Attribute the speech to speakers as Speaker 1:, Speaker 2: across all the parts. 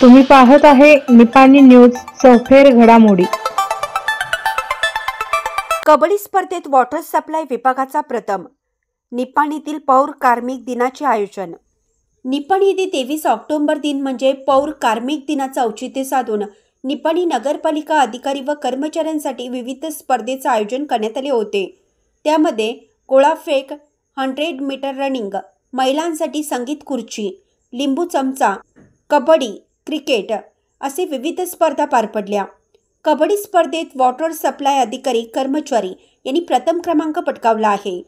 Speaker 1: तुम्ही पाहत आहे निपाणी न्यूज चौफेर घडामोडी।
Speaker 2: कबड्डी स्पर्धेत वॉटर सप्लाय विभागाचा प्रथम। निपाणीतील पौर कार्मिक दिनाचे आयोजन। निपाणी येथे 23 ऑक्टोबर दिन म्हणजे पौर कार्मिक दिनाचे औचित्य साधून निपाणी नगरपालिका अधिकारी व कर्मचाऱ्यांसाठी विविध स्पर्धेचे आयोजन करण्यात आले होते। त्यामध्ये गोळाफेक, 100 मीटर रनिंग, महिलांसाठी संगीत खुर्ची, लिंबू चमचा, कबड्डी, क्रिकेट असे विविध स्पर्धा पार पडल्या। कबड्डी स्पर्धेत वॉटर सप्लाय अधिकारी कर्मचारी यांनी प्रथम क्रमांक पटकावला आहे।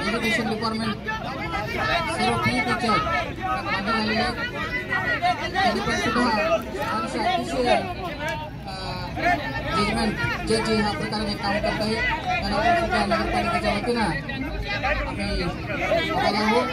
Speaker 3: एजुकेशन डिपार्टमेंट सर्व फ्री टीचर जजमेंट जज ह्या प्रकारे काम करत आहे। त्यांना नगरपालिकेच्या वतीनं आम्ही आभारी आहोत।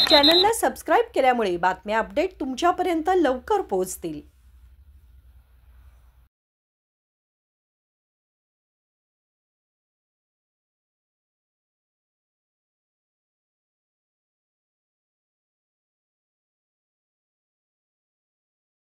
Speaker 2: चॅनलला सबस्क्राइब केल्यामुळे बातम्या अपडेट तुमच्यापर्यंत लवकर पोहोचतील।